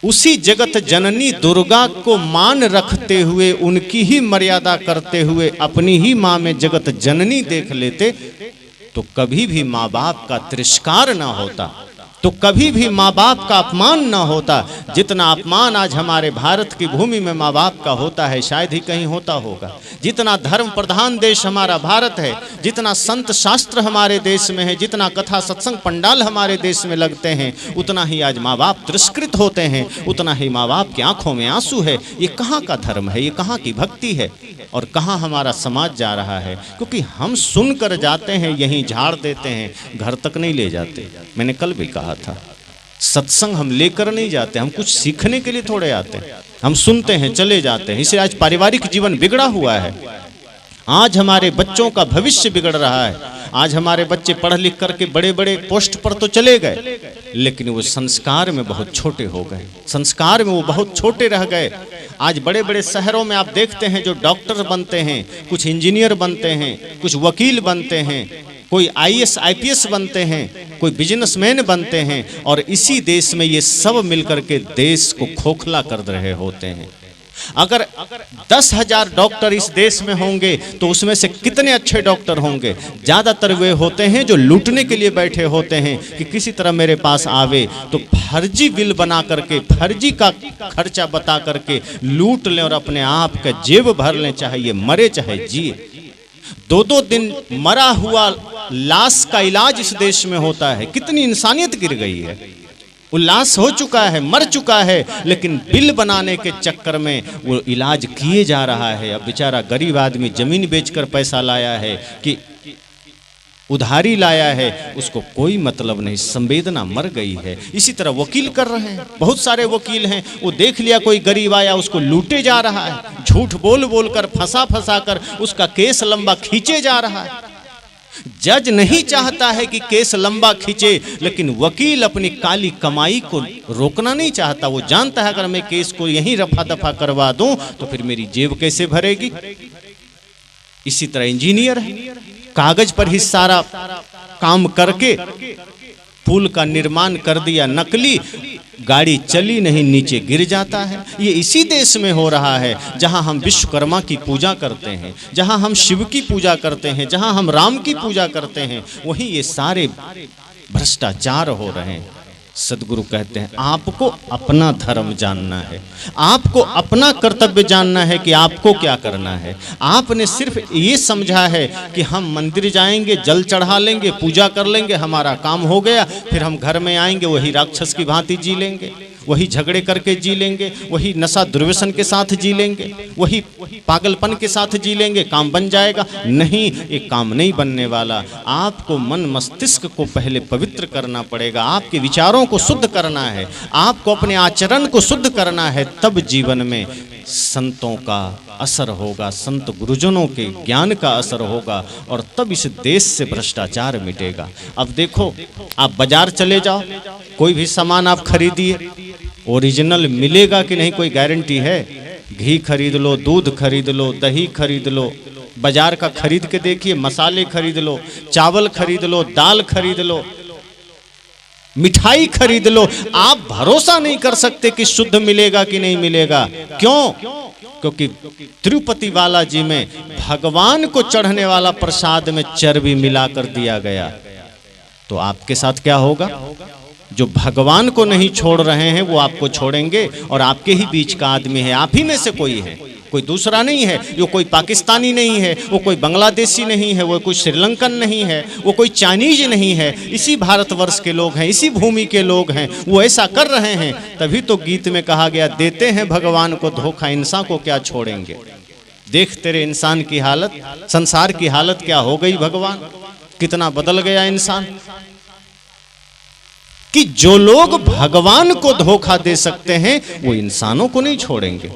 उसी जगत जननी दुर्गा को मान रखते हुए, उनकी ही मर्यादा करते हुए अपनी ही माँ में जगत जननी देख लेते तो कभी भी माँ बाप का तिरस्कार ना होता, तो कभी भी माँ बाप का अपमान ना होता। जितना अपमान आज हमारे भारत की भूमि में माँ बाप का होता है शायद ही कहीं होता होगा। जितना धर्म प्रधान देश हमारा भारत है, जितना संत शास्त्र हमारे देश में है, जितना कथा सत्संग पंडाल हमारे देश में लगते हैं, उतना ही आज माँ बाप तिरस्कृत होते हैं, उतना ही माँ बाप की आंखों में आंसू है। ये कहाँ का धर्म है, ये कहाँ की भक्ति है और कहाँ हमारा समाज जा रहा है। क्योंकि हम सुन कर जाते हैं, यहीं झाड़ देते हैं, घर तक नहीं ले जाते। मैंने कल भी कहा था, सत्संग हम लेकर नहीं जाते, हम कुछ सीखने के लिए थोड़े आते हैं, हम सुनते हैं चले जाते हैं। इसलिए आज पारिवारिक जीवन बिगड़ा हुआ है, आज हमारे बच्चों का भविष्य बिगड़ रहा है। आज हमारे बच्चे पढ़ लिख करके बड़े बड़े पोस्ट पर तो चले गए, लेकिन वो संस्कार में बहुत छोटे हो गए, संस्कार में वो बहुत छोटे रह गए। आज बड़े बड़े शहरों में आप देखते हैं जो डॉक्टर बनते हैं, कुछ इंजीनियर बनते हैं, कुछ वकील बनते हैं, कोई आईएएस आईपीएस बनते हैं, कोई बिजनेसमैन बनते हैं, और इसी देश में ये सब मिलकर के देश को खोखला कर रहे होते हैं। अगर 10,000 डॉक्टर इस देश में होंगे तो उसमें से कितने अच्छे डॉक्टर होंगे? ज्यादातर वे होते हैं जो लूटने के लिए बैठे होते हैं कि किसी तरह मेरे पास आवे तो फर्जी बिल बना करके, फर्जी का खर्चा बता करके लूट लें और अपने आप का जेब भर लें, चाहे ये मरे चाहे जिए। 2-2 दिन मरा हुआ लाश का इलाज इस देश में होता है। कितनी इंसानियत गिर गई है। उल्लास हो चुका है, मर चुका है, लेकिन बिल बनाने के चक्कर में वो इलाज किए जा रहा है। अब बेचारा गरीब आदमी जमीन बेचकर पैसा लाया है कि उधारी लाया है, उसको कोई मतलब नहीं, संवेदना मर गई है। इसी तरह वकील कर रहे हैं, बहुत सारे वकील हैं, वो देख लिया कोई गरीब आया उसको लूटे जा रहा है, झूठ बोल बोल कर फंसा कर उसका केस लंबा खींचे जा रहा है। जज नहीं चाहता है कि केस लंबा खींचे, लेकिन वकील अपनी काली कमाई को रोकना नहीं चाहता। वो जानता है अगर मैं केस को यहीं रफा दफा करवा दूं तो फिर मेरी जेब कैसे भरेगी। इसी तरह इंजीनियर है, कागज पर ही सारा काम करके पुल का निर्माण कर दिया, नकली गाड़ी चली नहीं, नीचे गिर जाता है। ये इसी देश में हो रहा है जहां हम विश्वकर्मा की पूजा करते हैं, जहां हम शिव की पूजा करते हैं, जहां हम राम की पूजा करते हैं, वहीं ये सारे भ्रष्टाचार हो रहे हैं। सदगुरु कहते हैं आपको अपना धर्म जानना है, आपको अपना कर्तव्य जानना है कि आपको क्या करना है। आपने सिर्फ ये समझा है कि हम मंदिर जाएंगे, जल चढ़ा लेंगे, पूजा कर लेंगे, हमारा काम हो गया, फिर हम घर में आएंगे वही राक्षस की भांति जी लेंगे, वही झगड़े करके जी लेंगे, वही नशा दुर्व्यसन के साथ जी लेंगे, वही पागलपन के साथ जी लेंगे, काम बन जाएगा। नहीं, ये काम नहीं बनने वाला। आपको मन मस्तिष्क को पहले पवित्र करना पड़ेगा, आपके विचारों को शुद्ध करना है, आपको अपने आचरण को शुद्ध करना है, तब जीवन में संतों का असर होगा, संत गुरुजनों के ज्ञान का असर होगा, और तब इस देश से भ्रष्टाचार मिटेगा। अब देखो, आप बाजार चले जाओ, कोई भी सामान आप खरीदिए, ओरिजिनल मिलेगा कि नहीं कोई गारंटी है? घी खरीद लो, दूध खरीद लो, दही खरीद लो, बाजार का खरीद के देखिए, मसाले खरीद लो, चावल खरीद लो, दाल खरीद लो, मिठाई खरीद लो, आप भरोसा नहीं कर सकते कि शुद्ध मिलेगा कि नहीं मिलेगा। क्यों? क्योंकि तिरुपति बालाजी में भगवान को चढ़ने वाला प्रसाद में चर्बी मिला कर दिया गया। तो आपके साथ क्या होगा? जो भगवान को नहीं छोड़ रहे हैं वो आपको छोड़ेंगे, और आपके ही बीच का आदमी है, आप ही में से कोई है, कोई दूसरा नहीं है। वो कोई पाकिस्तानी नहीं है, वो कोई बांग्लादेशी नहीं है, वो कोई श्रीलंकन नहीं है, वो कोई चाइनीज नहीं है, इसी भारतवर्ष के लोग हैं, इसी भूमि के लोग हैं, वो ऐसा कर रहे हैं। तभी तो गीत में कहा गया, देते हैं भगवान को धोखा, इंसान को क्या छोड़ेंगे। देख तेरे इंसान की हालत, संसार की हालत क्या हो गई। भगवान कितना बदल गया इंसान, कि जो लोग भगवान को धोखा दे सकते हैं वो इंसानों को नहीं छोड़ेंगे।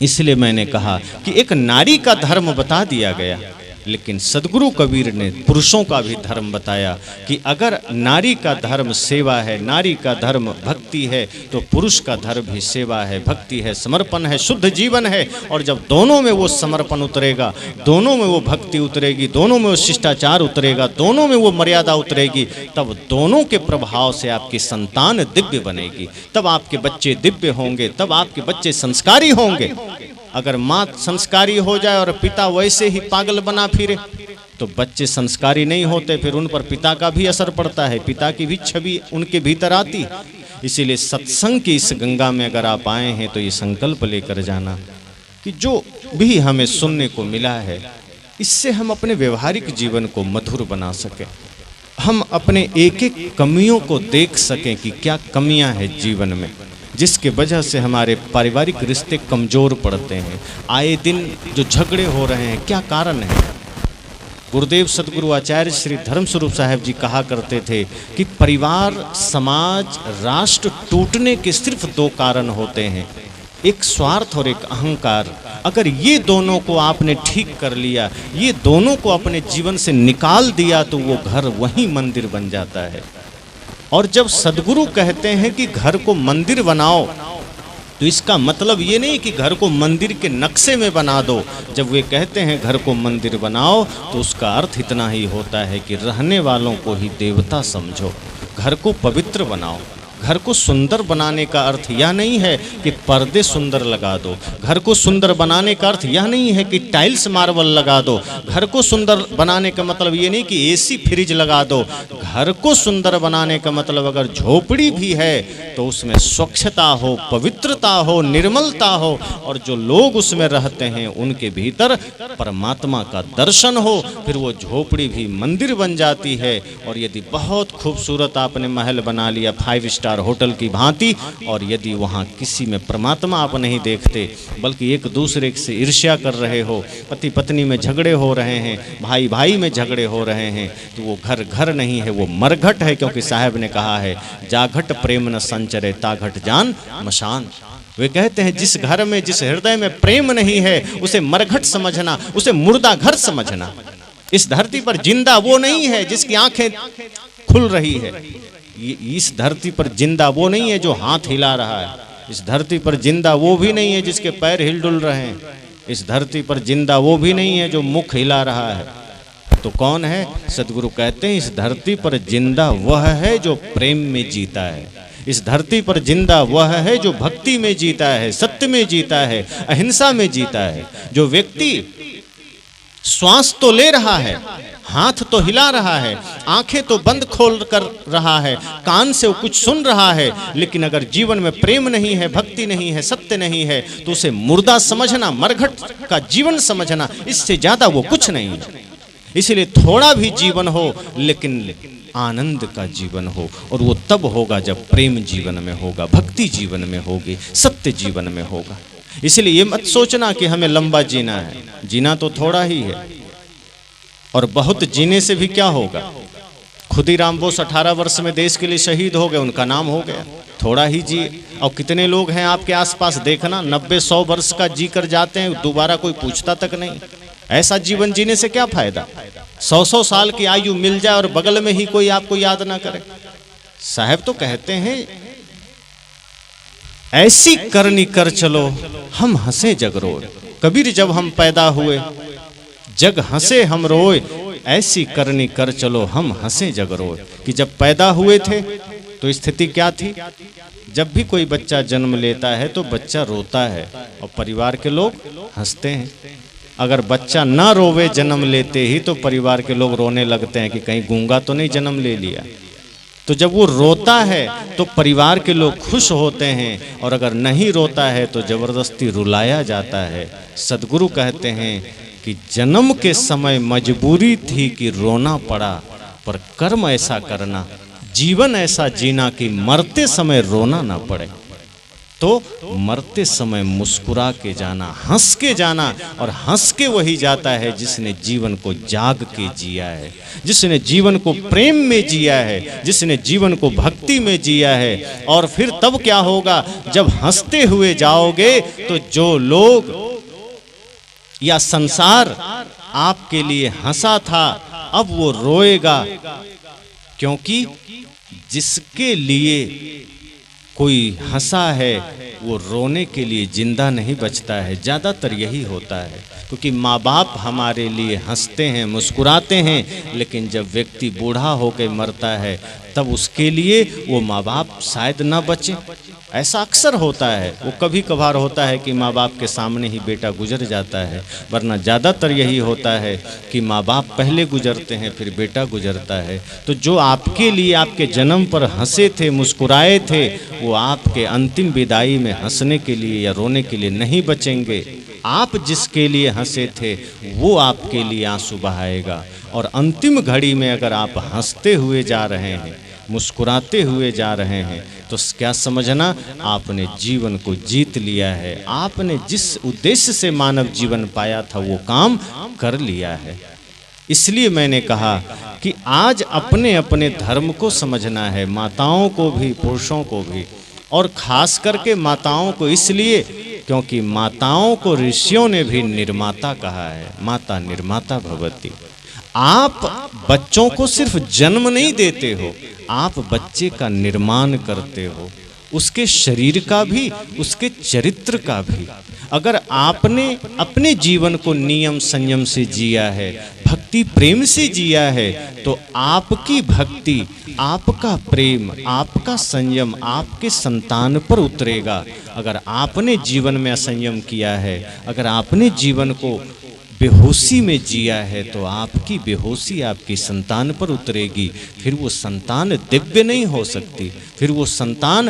इसलिए मैंने कहा कि एक नारी का धर्म बता दिया गया, लेकिन सदगुरु कबीर ने पुरुषों का भी धर्म बताया कि अगर नारी का धर्म सेवा है, नारी का धर्म भक्ति है, तो पुरुष का धर्म भी सेवा है, भक्ति है, समर्पण है, शुद्ध जीवन है। और जब दोनों में वो समर्पण उतरेगा, दोनों में वो भक्ति उतरेगी, दोनों में वो शिष्टाचार उतरेगा, दोनों में वो मर्यादा उतरेगी, तब दोनों के प्रभाव से आपकी संतान दिव्य बनेगी, तब आपके बच्चे दिव्य होंगे, तब आपके बच्चे संस्कारी होंगे। अगर माँ संस्कारी हो जाए और पिता वैसे ही पागल बना फिरे तो बच्चे संस्कारी नहीं होते, फिर उन पर पिता का भी असर पड़ता है, पिता की भी छवि उनके भीतर आती। इसीलिए सत्संग की इस गंगा में अगर आप आए हैं तो ये संकल्प लेकर जाना कि जो भी हमें सुनने को मिला है इससे हम अपने व्यवहारिक जीवन को मधुर बना सकें, हम अपने एक एक कमियों को देख सकें कि क्या कमियां हैं जीवन में जिसके वजह से हमारे पारिवारिक रिश्ते कमज़ोर पड़ते हैं। आए दिन जो झगड़े हो रहे हैं, क्या कारण है? गुरुदेव सदगुरु आचार्य श्री धर्मस्वरूप साहब जी कहा करते थे कि परिवार, समाज, राष्ट्र टूटने के सिर्फ 2 कारण होते हैं, एक स्वार्थ और एक अहंकार। अगर ये दोनों को आपने ठीक कर लिया, ये दोनों को अपने जीवन से निकाल दिया, तो वो घर वहीं मंदिर बन जाता है। और जब सदगुरु कहते हैं कि घर को मंदिर बनाओ, तो इसका मतलब ये नहीं कि घर को मंदिर के नक्शे में बना दो। जब वे कहते हैं घर को मंदिर बनाओ तो उसका अर्थ इतना ही होता है कि रहने वालों को ही देवता समझो, घर को पवित्र बनाओ। घर को सुंदर बनाने का अर्थ यह नहीं है कि पर्दे सुंदर लगा दो। घर को सुंदर बनाने का अर्थ यह नहीं है कि टाइल्स मार्बल लगा दो। घर को सुंदर बनाने का मतलब ये नहीं कि एसी फ्रिज लगा दो। घर को सुंदर बनाने का मतलब अगर झोपड़ी भी है तो उसमें स्वच्छता हो, पवित्रता हो, निर्मलता हो, और जो लोग उसमें रहते हैं उनके भीतर परमात्मा का दर्शन हो, फिर वो झोपड़ी भी मंदिर बन जाती है। और यदि बहुत खूबसूरत आपने महल बना लिया 5 स्टार होटल की भांति, और यदि वहाँ किसी में परमात्मा आप नहीं देखते बल्कि एक दूसरे से ईर्ष्या कर रहे हो, पति पत्नी में झगड़े हो रहे हैं, भाई भाई में झगड़े हो रहे हैं, तो वो घर घर नहीं है, वो मरघट है। क्योंकि साहब ने कहा है जाघट प्रेम न संचरे ताघट जान मशान। वे कहते हैं जिस घर में, जिस हृदय में प्रेम नहीं है उसे मरघट समझना, उसे मुर्दा घर समझना। इस धरती पर जिंदा वो नहीं है जिसकी आंखें खुल रही है। इस धरती पर जिंदा वो नहीं है जो हाथ हिला रहा है। इस धरती पर जिंदा वो भी नहीं है जिसके पैर हिल डुल रहे हैं। इस धरती पर जिंदा वो भी नहीं है जो मुख हिला रहा है। तो कौन है? सदगुरु कहते हैं इस धरती पर जिंदा वह है जो प्रेम में जीता है। इस धरती पर जिंदा वह है जो भक्ति में जीता है, सत्य में जीता है, अहिंसा में जीता है। जो व्यक्ति श्वास तो ले रहा है, हाथ तो हिला रहा है, आंखें तो बंद खोल कर रहा है, कान से वो कुछ सुन रहा है, लेकिन अगर जीवन में प्रेम नहीं है, भक्ति नहीं है, सत्य नहीं है, तो उसे मुर्दा समझना, मरघट का जीवन समझना, इससे ज्यादा वो कुछ नहीं है। इसलिए थोड़ा भी जीवन हो लेकिन आनंद का जीवन हो, और वो तब होगा जब प्रेम जीवन में होगा, भक्ति जीवन में होगी, सत्य जीवन में होगा। इसलिए ये मत सोचना कि हमें लंबा जीना है, जीना तो थोड़ा ही है, और बहुत जीने से भी क्या होगा। खुदीराम बोस 18 वर्ष में देश के लिए शहीद हो गए, उनका नाम हो गया। थोड़ा ही जिए। और कितने लोग हैं आपके आसपास, देखना 90-100 वर्ष का जी कर जाते हैं, दोबारा कोई पूछता तक नहीं। ऐसा जीवन जीने से क्या फायदा। 100-100 साल की आयु मिल जाए और बगल में ही कोई आपको याद ना करे। साहब तो कहते हैं ऐसी करनी कर चलो हम हंसे जग रोए। कबीर जब हम पैदा हुए जग हंसे हम रोए, ऐसी करनी कर चलो हम हंसे जग रोए। कि जब पैदा हुए थे तो स्थिति क्या थी। जब भी कोई बच्चा जन्म लेता है तो बच्चा रोता है और परिवार के लोग हंसते हैं। अगर बच्चा ना रोवे जन्म लेते ही तो परिवार के लोग रोने लगते हैं कि कहीं गूंगा तो नहीं जन्म ले लिया। तो जब वो रोता है तो परिवार के लोग खुश होते हैं, और अगर नहीं रोता है तो जबरदस्ती रुलाया जाता है। सदगुरु कहते हैं कि जन्म के समय मजबूरी थी कि रोना पड़ा, पर कर्म ऐसा करना, जीवन ऐसा जीना कि मरते समय रोना ना पड़े। तो मरते समय मुस्कुरा के जाना, हंस के जाना, और हंस के वही जाता है जिसने जीवन को जाग के जिया है, जिसने जीवन को प्रेम में जिया है, जिसने जीवन को भक्ति में जिया है। और फिर तब क्या होगा, जब हंसते हुए जाओगे तो जो लोग या संसार आपके लिए हंसा था अब वो रोएगा, क्योंकि जिसके लिए कोई हंसा है वो रोने के लिए जिंदा नहीं बचता है। ज़्यादातर यही होता है, क्योंकि माँ बाप हमारे लिए हंसते हैं, मुस्कुराते हैं, लेकिन जब व्यक्ति बूढ़ा होकर मरता है तब उसके लिए वो माँ बाप शायद ना बचे। ऐसा अक्सर होता है। वो कभी कभार होता है कि माँ बाप के सामने ही बेटा गुजर जाता है, वरना ज़्यादातर यही होता है कि माँ बाप पहले गुजरते हैं फिर बेटा गुजरता है। तो जो आपके लिए आपके जन्म पर हंसे थे, मुस्कुराए थे, वो आपके अंतिम विदाई में हंसने के लिए या रोने के लिए नहीं बचेंगे। आप जिसके लिए हंसे थे वो आपके लिए आंसू बहाएगा। और अंतिम घड़ी में अगर आप हंसते हुए जा रहे हैं, मुस्कुराते हुए जा रहे हैं, तो क्या समझना, आपने जीवन को जीत लिया है। आपने जिस उद्देश्य से मानव जीवन पाया था वो काम कर लिया है। इसलिए मैंने कहा कि आज अपने अपने धर्म को समझना है, माताओं को भी पुरुषों को भी, और खास करके माताओं को इसलिए क्योंकि माताओं को ऋषियों ने भी निर्माता कहा है। माता निर्माता भवति। आप बच्चों को सिर्फ जन्म नहीं देते हो, आप बच्चे का निर्माण करते हो। उसके शरीर का भी, उसके चरित्र का भी। अगर आपने अपने जीवन को नियम संयम से जिया है, भक्ति प्रेम से जिया है, तो आपकी भक्ति, आपका प्रेम, आपका संयम आपके संतान पर उतरेगा। अगर आपने जीवन में असंयम किया है, अगर आपने जीवन को बेहोशी में जिया है, तो आपकी बेहोशी आपकी संतान पर उतरेगी। फिर वो संतान दिव्य नहीं हो सकती, फिर वो संतान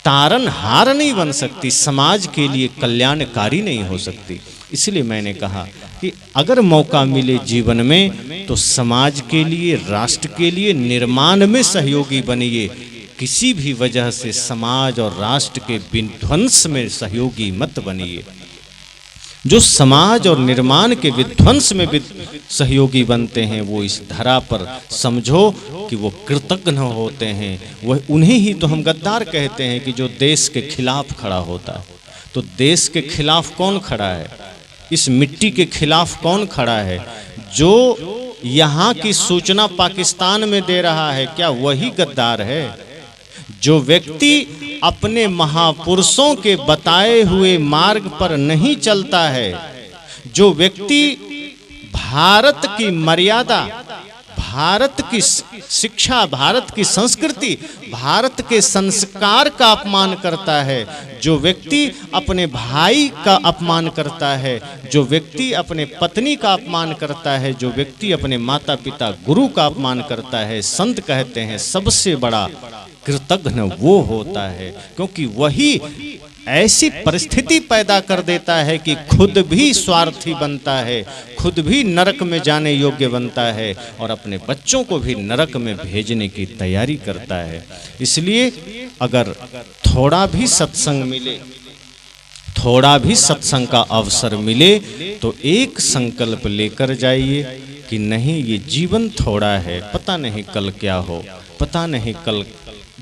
तारनहार नहीं बन सकती, समाज के लिए कल्याणकारी नहीं हो सकती। इसलिए मैंने कहा कि अगर मौका मिले जीवन में तो समाज के लिए, राष्ट्र के लिए निर्माण में सहयोगी बनिए। किसी भी वजह से समाज और राष्ट्र के विध्वंस में सहयोगी मत बनिए। जो समाज और निर्माण के विध्वंस में सहयोगी बनते हैं, वो इस धरा पर समझो कि वो कृतज्ञ होते हैं। वह उन्हें ही तो हम गद्दार कहते हैं कि जो देश के खिलाफ खड़ा होता है। तो देश के खिलाफ कौन खड़ा है? इस मिट्टी के खिलाफ कौन खड़ा है? जो यहाँ की सूचना पाकिस्तान में दे रहा है, क्या वही गद्दार है? जो व्यक्ति अपने महापुरुषों के बताए हुए मार्ग पर नहीं चलता है, जो व्यक्ति भारत की मर्यादा, भारत की शिक्षा, भारत की संस्कृति, भारत के संस्कार का अपमान करता है, जो व्यक्ति अपने भाई का अपमान करता है, जो व्यक्ति अपने पत्नी का अपमान करता है, जो व्यक्ति अपने माता पिता गुरु का अपमान करता है, संत कहते हैं सबसे बड़ा कृतज्ञ वो होता है, क्योंकि वही ऐसी परिस्थिति पैदा कर देता है कि खुद भी स्वार्थी बनता है, खुद भी नरक में जाने योग्य बनता है और अपने बच्चों को भी नरक में भेजने की तैयारी करता है। इसलिए अगर थोड़ा भी सत्संग मिले, थोड़ा भी सत्संग का अवसर मिले, तो एक संकल्प लेकर जाइए कि नहीं, ये जीवन थोड़ा है, पता नहीं कल क्या हो, पता नहीं कल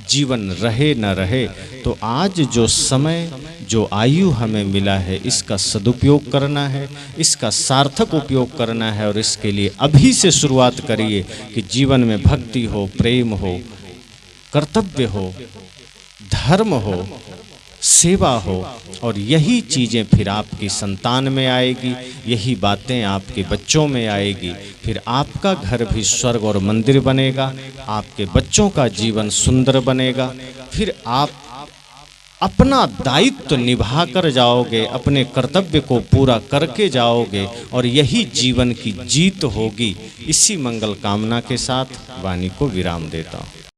जीवन रहे न रहे। तो आज जो समय, जो आयु हमें मिला है, इसका सदुपयोग करना है, इसका सार्थक उपयोग करना है। और इसके लिए अभी से शुरुआत करिए कि जीवन में भक्ति हो, प्रेम हो, कर्तव्य हो, धर्म हो, सेवा हो, और यही चीज़ें फिर आपकी संतान में आएगी, यही बातें आपके बच्चों में आएगी। फिर आपका घर भी स्वर्ग और मंदिर बनेगा, आपके बच्चों का जीवन सुंदर बनेगा। फिर आप अपना दायित्व निभा कर जाओगे, अपने कर्तव्य को पूरा करके जाओगे, और यही जीवन की जीत होगी। इसी मंगल कामना के साथ वाणी को विराम देता हूँ।